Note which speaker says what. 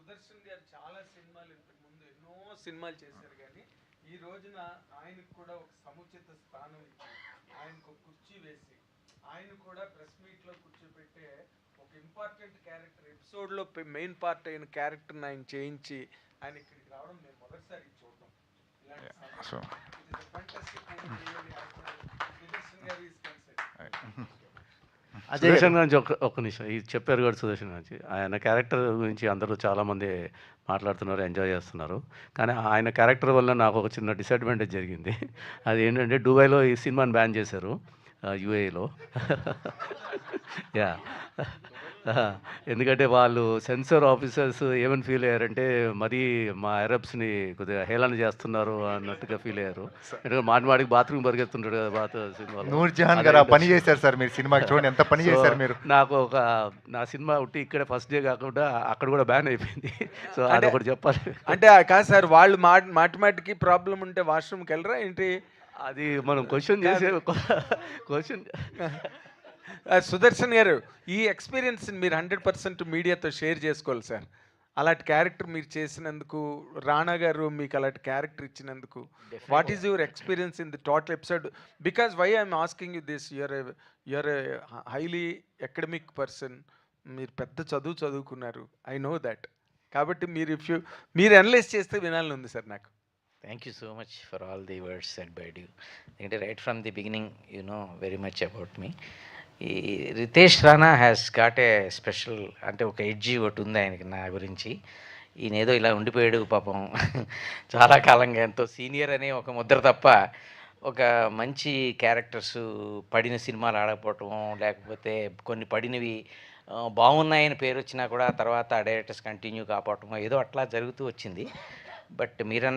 Speaker 1: సుదర్శన్ గారు చాలా సినిమాలు ఇంతకు ముందు ఎన్నో సినిమాలు చేశారు, కానీ ఈ రోజున ఆయనకు కూడా ఒక సముచిత స్థానం ఇచ్చి ఆయనకు ఒక కుర్చీ వేసి ఆయన కూడా ప్రెస్ మీట్ లో కూర్చోబెట్టే ఒక ఇంపార్టెంట్ క్యారెక్టర్ ఎపిసోడ్ లో మెయిన్ పార్ట్ అయిన క్యారెక్టర్ ఆయన చేయించి ఆయన ఇక్కడికి రావడం నేను మొదటిసారి చూడటం. సుదర్శన్ గారు ఈజ్ కన్సర్న్.
Speaker 2: సుదర్శన్ గురించి ఒక్క నిమిషం ఇది చెప్పారు కూడా. సుదర్శన్ గురించి ఆయన క్యారెక్టర్ గురించి అందరూ చాలామంది మాట్లాడుతున్నారు, ఎంజాయ్ చేస్తున్నారు. కానీ ఆయన క్యారెక్టర్ వల్ల నాకు ఒక చిన్న డిసడ్వాంటేజ్ జరిగింది. అది ఏంటంటే దుబాయ్లో ఈ సినిమాని బ్యాన్ చేశారు, యూఏఈలో. యా, ఎందుకంటే వాళ్ళు సెన్సార్ ఆఫీసర్స్ ఏమని ఫీల్ అయ్యారంటే మరీ మా అరబ్స్ని కొద్దిగా హేళన చేస్తున్నారు అన్నట్టుగా ఫీల్ అయ్యారు. ఎందుకంటే మాటికి బాత్రూమ్ పరిగెత్తుంటాడు కదా సినిమాలో.
Speaker 3: నూర్జహాన్ గారు పని చేశారు సార్, మీరు సినిమాకి చూడండి ఎంత పని చేశారు మీరు.
Speaker 2: నాకు నా సినిమా ఉట్టి ఇక్కడ ఫస్ట్ డే కాకుండా అక్కడ కూడా బ్యాన్ అయిపోయింది. సో అది ఒకటి చెప్పాలి.
Speaker 1: అంటే కాదు సార్, వాళ్ళు మాటిమాటికి ప్రాబ్లం ఉంటే వాష్రూమ్కి వెళ్ళరా ఏంటి?
Speaker 2: అది మనం క్వశ్చన్ చేసే క్వశ్చన్.
Speaker 1: సుదర్శన్ గారు, ఈ ఎక్స్పీరియన్స్ మీరు 100% మీడియాతో షేర్ చేసుకోవాలి సార్. అలాంటి క్యారెక్టర్ మీరు చేసినందుకు, రాణా గారు మీకు అలాంటి క్యారెక్టర్ ఇచ్చినందుకు, what is your experience in the total episode? Because why I'm asking you this, you're a highly academic person, మీరు పెద్ద చదువుకున్నారు, ఐ నో దట్. కాబట్టి మీరు అనలైజ్ చేస్తే వినాలని ఉంది సార్ నాకు.
Speaker 4: Thank you so much for all the words said by you. Right from the beginning, you know very much about me. Ritesh Rana has got a special, అంటే ఒక ఎడ్జి ఒకటి ఉంది ఆయనకి నా గురించి. ఈయన ఏదో ఇలా ఉండిపోయాడు పాపం చాలా కాలంగా, ఎంతో సీనియర్ అనే ఒక ముద్ర తప్ప ఒక మంచి క్యారెక్టర్స్ పడిన సినిమాలు ఆడకపోవటం, లేకపోతే కొన్ని పడినవి బాగున్నాయని పేరు వచ్చినా కూడా తర్వాత డైరెక్టర్స్ కంటిన్యూ కాపాడటం, ఏదో అట్లా జరుగుతూ వచ్చింది. బట్ మీరన్న